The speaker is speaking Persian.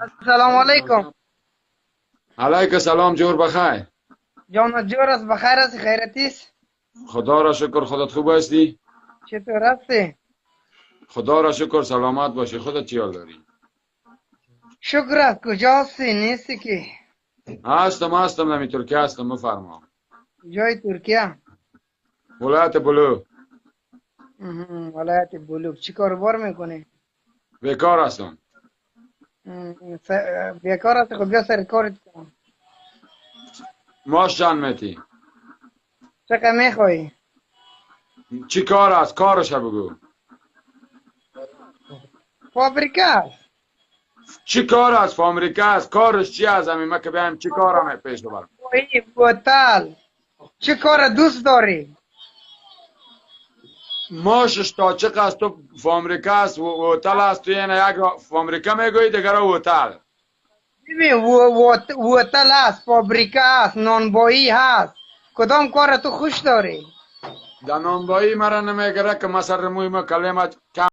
السلام علیکم. علیک سلام. جور بخیر. جان جور است، بخیر است، خیرتی است؟ خدا را شکر. خودت خوب هستی؟ چطور هستی؟ خدا را شکر سلامت باشی. خودت چی حال داری؟ شکر است. کجا هستی؟ نیستی که؟ هستم نمی ترکیه هستم. بفرما. جای ترکیه؟ ولایت بلو. ولایت بلوک. چی کاروبار میکنی؟ بیکار هستم. بیکار هستی؟ خب بیا سر کارت کن. ماش چند میتی؟ چقدر میخوایی؟ چی کار است؟ کارش بگو. فابریکه است. چی کار است؟ امریکا است. کارش چی است؟ همین ما که بیایم چی کار همه پیش ببرم. وای بوتل. چه کار دوست داری؟ ماشش تا چه قصد تو فامریکا است و هتل است. تو یعنی یک فامریکا میگویی دیگر هتل. ببین ووتل است، فابریکه است، نانبایی هست. کدام کار تو خوش داری؟ در نانبایی مرا نمیگره که ما سر موی ما کلمت